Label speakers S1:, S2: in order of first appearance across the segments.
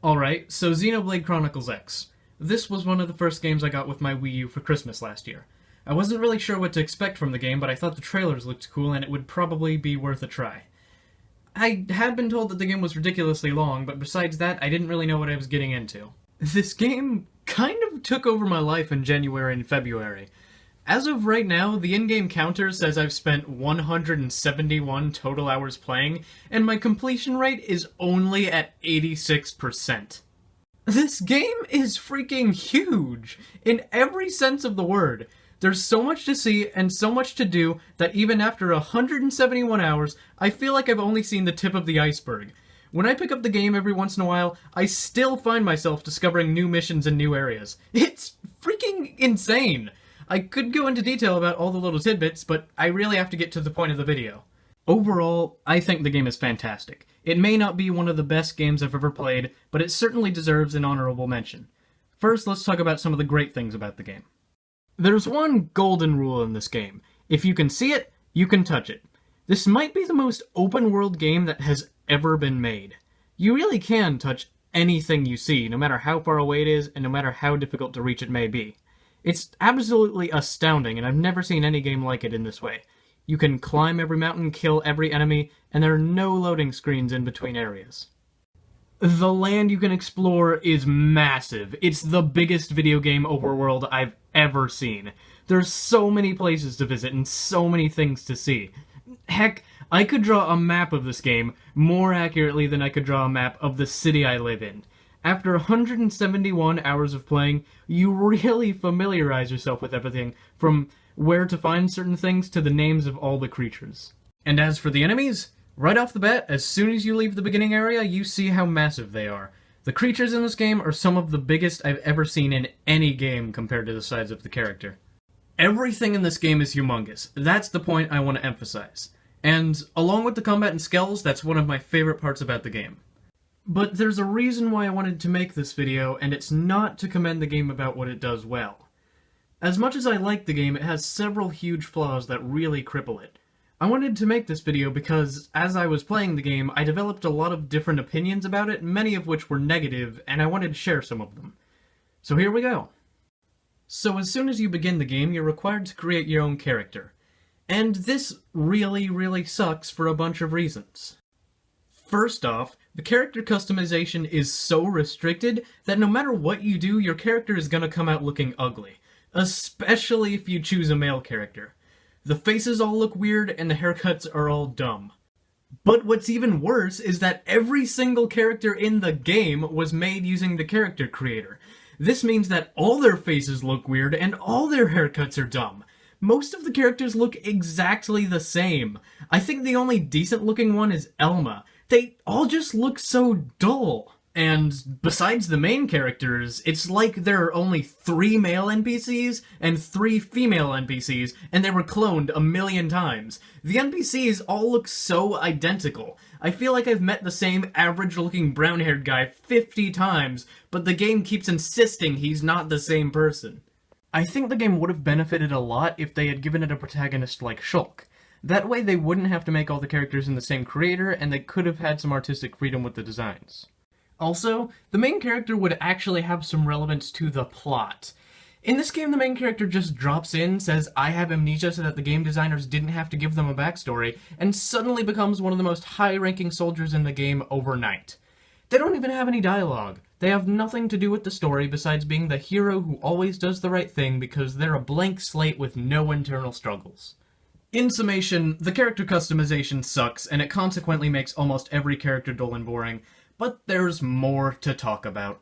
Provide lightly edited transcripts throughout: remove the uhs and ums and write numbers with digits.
S1: Alright, so Xenoblade Chronicles X. This was one of the first games I got with my Wii U for Christmas last year. I wasn't really sure what to expect from the game, but I thought the trailers looked cool and it would probably be worth a try. I had been told that the game was ridiculously long, but besides that, I didn't really know what I was getting into. This game kind of took over my life in January and February. As of right now, the in-game counter says I've spent 171 total hours playing, and my completion rate is only at 86%. This game is freaking huge, in every sense of the word. There's so much to see and so much to do that even after 171 hours, I feel like I've only seen the tip of the iceberg. When I pick up the game every once in a while, I still find myself discovering new missions and new areas. It's freaking insane! I could go into detail about all the little tidbits, but I really have to get to the point of the video. Overall, I think the game is fantastic. It may not be one of the best games I've ever played, but it certainly deserves an honorable mention. First, let's talk about some of the great things about the game. There's one golden rule in this game. If you can see it, you can touch it. This might be the most open-world game that has ever been made. You really can touch anything you see, no matter how far away it is, and no matter how difficult to reach it may be. It's absolutely astounding, and I've never seen any game like it in this way. You can climb every mountain, kill every enemy, and there are no loading screens in between areas. The land you can explore is massive. It's the biggest video game overworld I've ever seen. There's so many places to visit and so many things to see. Heck, I could draw a map of this game more accurately than I could draw a map of the city I live in. After 171 hours of playing, you really familiarize yourself with everything, from where to find certain things to the names of all the creatures. And as for the enemies, right off the bat, as soon as you leave the beginning area, you see how massive they are. The creatures in this game are some of the biggest I've ever seen in any game compared to the size of the character. Everything in this game is humongous. That's the point I want to emphasize. And along with the combat and skills, that's one of my favorite parts about the game. But there's a reason why I wanted to make this video, and it's not to commend the game about what it does well. As much as I like the game, it has several huge flaws that really cripple it. I wanted to make this video because, as I was playing the game, I developed a lot of different opinions about it, many of which were negative, and I wanted to share some of them. So here we go. So as soon as you begin the game, you're required to create your own character. And this really sucks for a bunch of reasons. First off, the character customization is so restricted that no matter what you do, your character is gonna come out looking ugly. Especially if you choose a male character. The faces all look weird, and the haircuts are all dumb. But what's even worse is that every single character in the game was made using the character creator. This means that all their faces look weird, and all their haircuts are dumb. Most of the characters look exactly the same. I think the only decent-looking one is Elma. They all just look so dull. And besides the main characters, it's like there are only 3 male NPCs and 3 female NPCs, and they were cloned a million times. The NPCs all look so identical. I feel like I've met the same average-looking brown-haired guy 50 times, but the game keeps insisting he's not the same person. I think the game would have benefited a lot if they had given it a protagonist like Shulk. That way they wouldn't have to make all the characters in the same creator, and they could have had some artistic freedom with the designs. Also, the main character would actually have some relevance to the plot. In this game, the main character just drops in, says, "I have amnesia," so that the game designers didn't have to give them a backstory, and suddenly becomes one of the most high-ranking soldiers in the game overnight. They don't even have any dialogue. They have nothing to do with the story besides being the hero who always does the right thing because they're a blank slate with no internal struggles. In summation, the character customization sucks, and it consequently makes almost every character dull and boring, but there's more to talk about.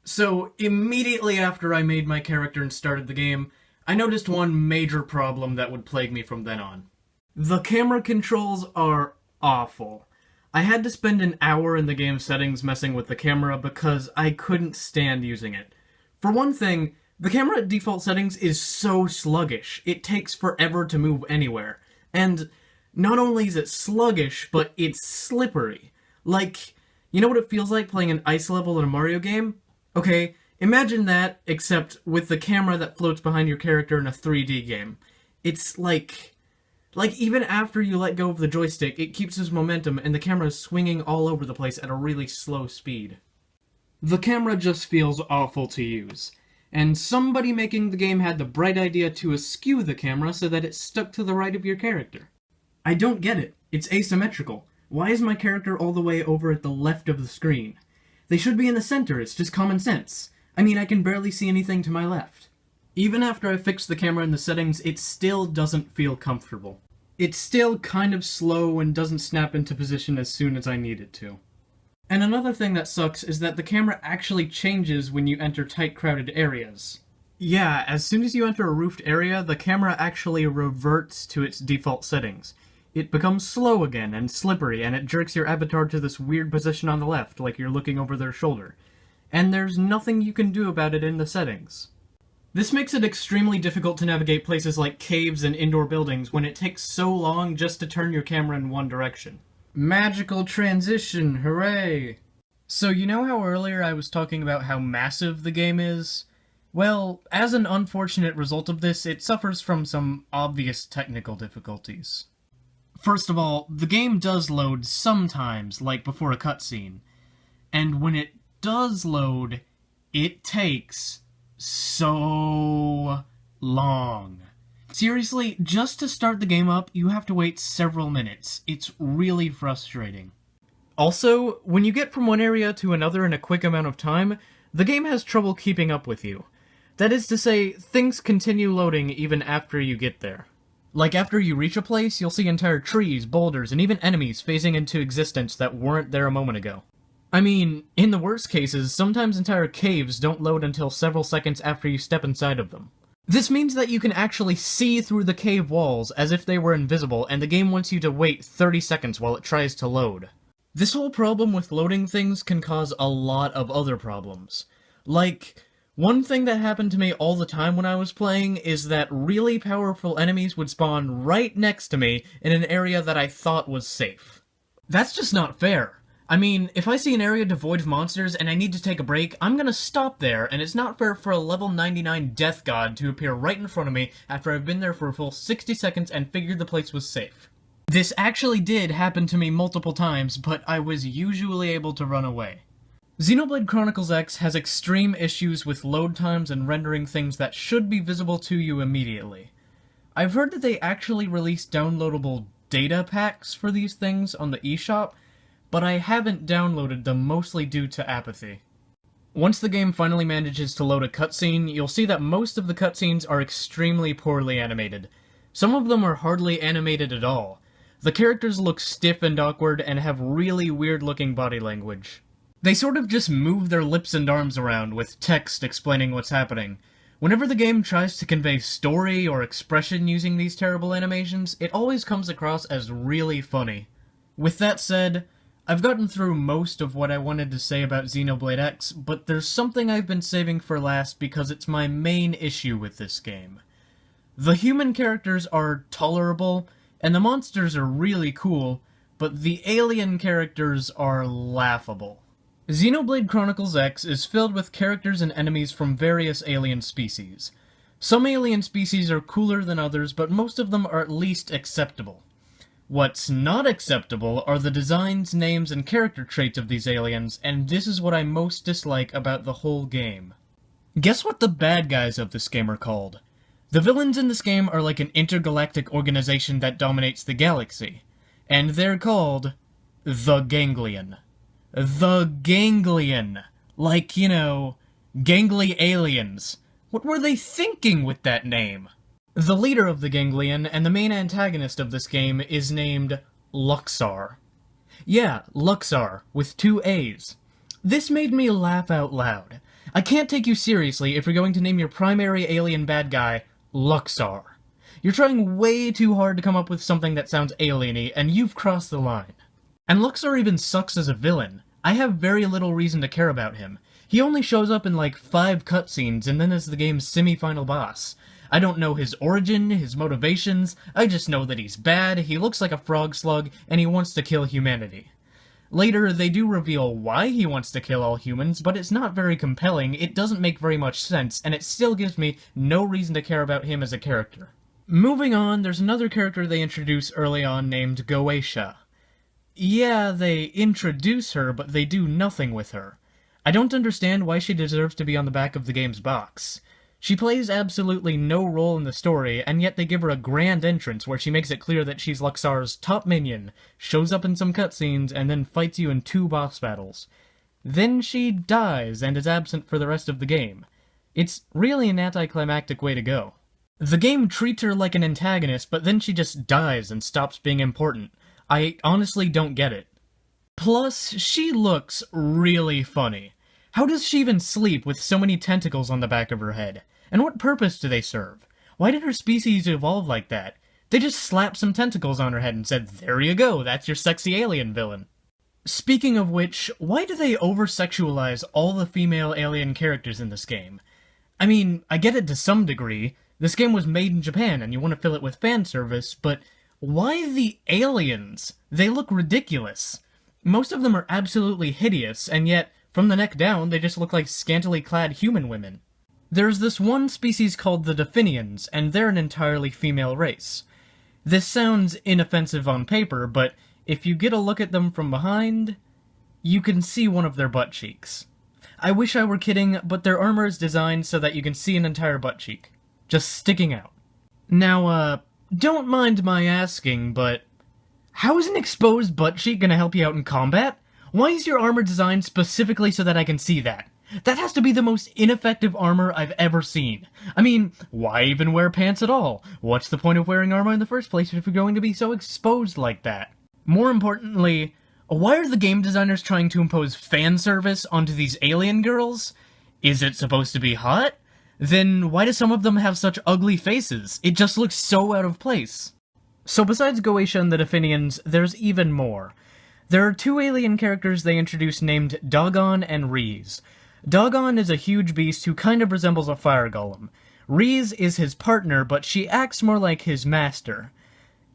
S1: So, immediately after I made my character and started the game, I noticed one major problem that would plague me from then on. The camera controls are awful. I had to spend an hour in the game settings messing with the camera because I couldn't stand using it. For one thing, the camera at default settings is so sluggish, it takes forever to move anywhere. And not only is it sluggish, but it's slippery. Like, you know what it feels like playing an ice level in a Mario game? Okay, imagine that, except with the camera that floats behind your character in a 3D game. It's like even after you let go of the joystick, it keeps its momentum and the camera is swinging all over the place at a really slow speed. The camera just feels awful to use. And somebody making the game had the bright idea to askew the camera so that it stuck to the right of your character. I don't get it. It's asymmetrical. Why is my character all the way over at the left of the screen? They should be in the center, it's just common sense. I mean, I can barely see anything to my left. Even after I fixed the camera in the settings, it still doesn't feel comfortable. It's still kind of slow and doesn't snap into position as soon as I need it to. And another thing that sucks is that the camera actually changes when you enter tight crowded areas. Yeah, as soon as you enter a roofed area, the camera actually reverts to its default settings. It becomes slow again and slippery, and it jerks your avatar to this weird position on the left, like you're looking over their shoulder. And there's nothing you can do about it in the settings. This makes it extremely difficult to navigate places like caves and indoor buildings when it takes so long just to turn your camera in one direction. Magical transition, hooray! So you know how earlier I was talking about how massive the game is? Well, as an unfortunate result of this, it suffers from some obvious technical difficulties. First of all, the game does load sometimes, like before a cutscene. And when it does load, it takes so long. Seriously, just to start the game up, you have to wait several minutes. It's really frustrating. Also, when you get from one area to another in a quick amount of time, the game has trouble keeping up with you. That is to say, things continue loading even after you get there. Like after you reach a place, you'll see entire trees, boulders, and even enemies phasing into existence that weren't there a moment ago. I mean, in the worst cases, sometimes entire caves don't load until several seconds after you step inside of them. This means that you can actually see through the cave walls as if they were invisible, and the game wants you to wait 30 seconds while it tries to load. This whole problem with loading things can cause a lot of other problems. Like, one thing that happened to me all the time when I was playing is that really powerful enemies would spawn right next to me in an area that I thought was safe. That's just not fair. I mean, if I see an area devoid of monsters and I need to take a break, I'm gonna stop there, and it's not fair for a level 99 death god to appear right in front of me after I've been there for a full 60 seconds and figured the place was safe. This actually did happen to me multiple times, but I was usually able to run away. Xenoblade Chronicles X has extreme issues with load times and rendering things that should be visible to you immediately. I've heard that they actually released downloadable data packs for these things on the eShop, but I haven't downloaded them mostly due to apathy. Once the game finally manages to load a cutscene, you'll see that most of the cutscenes are extremely poorly animated. Some of them are hardly animated at all. The characters look stiff and awkward and have really weird-looking body language. They sort of just move their lips and arms around with text explaining what's happening. Whenever the game tries to convey story or expression using these terrible animations, it always comes across as really funny. With that said, I've gotten through most of what I wanted to say about Xenoblade X, but there's something I've been saving for last because it's my main issue with this game. The human characters are tolerable, and the monsters are really cool, but the alien characters are laughable. Xenoblade Chronicles X is filled with characters and enemies from various alien species. Some alien species are cooler than others, but most of them are at least acceptable. What's not acceptable are the designs, names, and character traits of these aliens, and this is what I most dislike about the whole game. Guess what the bad guys of this game are called? The villains in this game are like an intergalactic organization that dominates the galaxy, and they're called the Ganglion. The Ganglion! Like, you know, gangly aliens. What were they thinking with that name? The leader of the Ganglion, and the main antagonist of this game, is named Luxar. Yeah, Luxar, with 2 A's. This made me laugh out loud. I can't take you seriously if you're going to name your primary alien bad guy Luxar. You're trying way too hard to come up with something that sounds alien-y, and you've crossed the line. And Luxar even sucks as a villain. I have very little reason to care about him. He only shows up in like 5 cutscenes and then is the game's semi-final boss. I don't know his origin, his motivations, I just know that he's bad, he looks like a frog slug, and he wants to kill humanity. Later, they do reveal why he wants to kill all humans, but it's not very compelling, it doesn't make very much sense, and it still gives me no reason to care about him as a character. Moving on, there's another character they introduce early on named Goetia. Yeah, they introduce her, but they do nothing with her. I don't understand why she deserves to be on the back of the game's box. She plays absolutely no role in the story, and yet they give her a grand entrance where she makes it clear that she's Luxar's top minion, shows up in some cutscenes, and then fights you in 2 boss battles. Then she dies and is absent for the rest of the game. It's really an anticlimactic way to go. The game treats her like an antagonist, but then she just dies and stops being important. I honestly don't get it. Plus, she looks really funny. How does she even sleep with so many tentacles on the back of her head? And what purpose do they serve? Why did her species evolve like that? They just slapped some tentacles on her head and said, there you go, that's your sexy alien villain. Speaking of which, why do they over-sexualize all the female alien characters in this game? I mean, I get it to some degree. This game was made in Japan and you want to fill it with fan service, but why the aliens? They look ridiculous. Most of them are absolutely hideous, and yet, from the neck down, they just look like scantily clad human women. There's this one species called the Definians, and they're an entirely female race. This sounds inoffensive on paper, but if you get a look at them from behind, you can see one of their butt cheeks. I wish I were kidding, but their armor is designed so that you can see an entire butt cheek. Just sticking out. Now, don't mind my asking, but how is an exposed butt cheek gonna help you out in combat? Why is your armor designed specifically so that I can see that? That has to be the most ineffective armor I've ever seen. I mean, why even wear pants at all? What's the point of wearing armor in the first place if you're going to be so exposed like that? More importantly, why are the game designers trying to impose fan service onto these alien girls? Is it supposed to be hot? Then why do some of them have such ugly faces? It just looks so out of place. So besides Goetia and the Definians, there's even more. There are 2 alien characters they introduced named Dogon and Reese. Dogon is a huge beast who kind of resembles a fire golem. Reese is his partner, but she acts more like his master.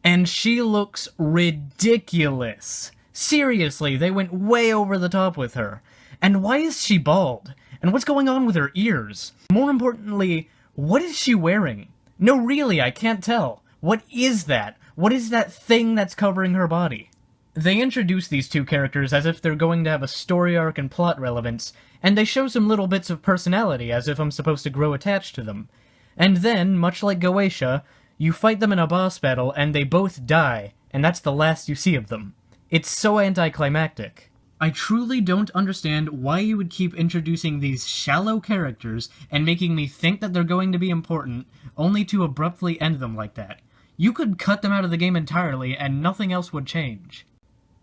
S1: And she looks ridiculous. Seriously, they went way over the top with her. And why is she bald? And what's going on with her ears? More importantly, what is she wearing? No, really, I can't tell. What is that? What is that thing that's covering her body? They introduce these 2 characters as if they're going to have a story arc and plot relevance, and they show some little bits of personality as if I'm supposed to grow attached to them. And then, much like Goetia, you fight them in a boss battle and they both die, and that's the last you see of them. It's so anticlimactic. I truly don't understand why you would keep introducing these shallow characters and making me think that they're going to be important, only to abruptly end them like that. You could cut them out of the game entirely and nothing else would change.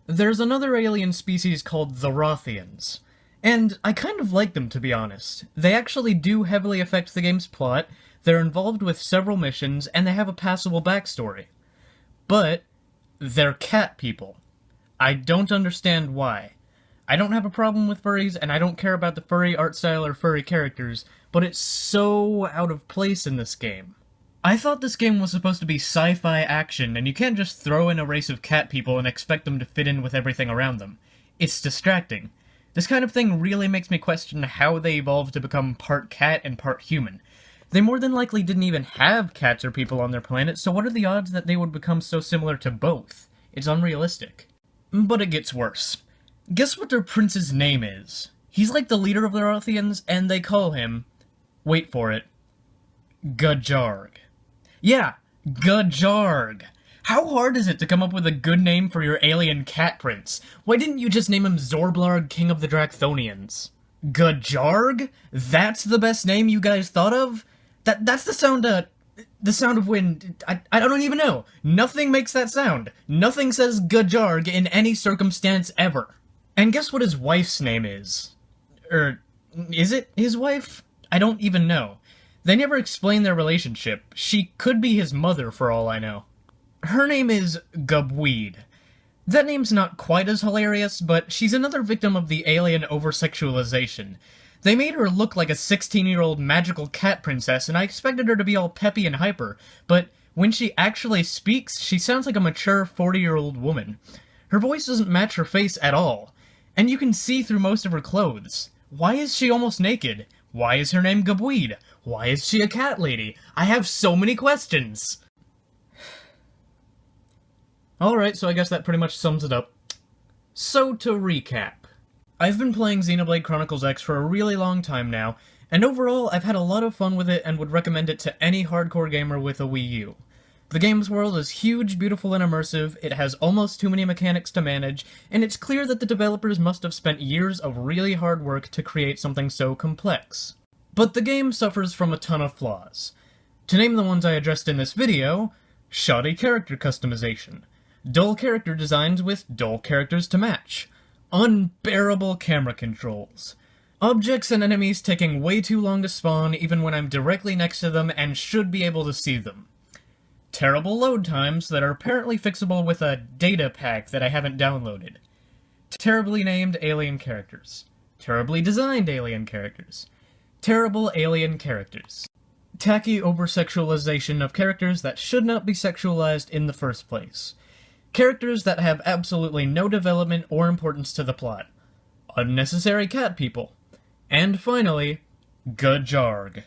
S1: There's another alien species called the Rothians, and I kind of like them, to be honest. They actually do heavily affect the game's plot, they're involved with several missions, and they have a passable backstory. But they're cat people. I don't understand why. I don't have a problem with furries, and I don't care about the furry art style or furry characters, but it's so out of place in this game. I thought this game was supposed to be sci-fi action, and you can't just throw in a race of cat people and expect them to fit in with everything around them. It's distracting. This kind of thing really makes me question how they evolved to become part cat and part human. They more than likely didn't even have cats or people on their planet, so what are the odds that they would become so similar to both? It's unrealistic. But it gets worse. Guess what their prince's name is? He's like the leader of the Rothians, and they call him, wait for it, Gajarg. Yeah, Gajarg! How hard is it to come up with a good name for your alien cat prince? Why didn't you just name him Zorblarg, King of the Dracthonians? Gajarg? That's the best name you guys thought of? That's the sound of when... I don't even know. Nothing makes that sound. Nothing says Gajarg in any circumstance ever. And guess what his wife's name is? Is it his wife? I don't even know. They never explain their relationship. She could be his mother for all I know. Her name is Gubweed. That name's not quite as hilarious, but she's another victim of the alien over-sexualization. They made her look like a 16-year-old magical cat princess, and I expected her to be all peppy and hyper, but when she actually speaks, she sounds like a mature 40-year-old woman. Her voice doesn't match her face at all, and you can see through most of her clothes. Why is she almost naked? Why is her name Gubweed? Why is she a cat lady? I have so many questions! Alright, so I guess that pretty much sums it up. So, to recap. I've been playing Xenoblade Chronicles X for a really long time now, and overall I've had a lot of fun with it and would recommend it to any hardcore gamer with a Wii U. The game's world is huge, beautiful, and immersive, it has almost too many mechanics to manage, and it's clear that the developers must have spent years of really hard work to create something so complex. But the game suffers from a ton of flaws. To name the ones I addressed in this video: shoddy character customization, dull character designs with dull characters to match, unbearable camera controls, objects and enemies taking way too long to spawn even when I'm directly next to them and should be able to see them, terrible load times that are apparently fixable with a data pack that I haven't downloaded, terribly named alien characters, terribly designed alien characters, terrible alien characters, tacky over-sexualization of characters that should not be sexualized in the first place, characters that have absolutely no development or importance to the plot, unnecessary cat people, and finally, Gajarg.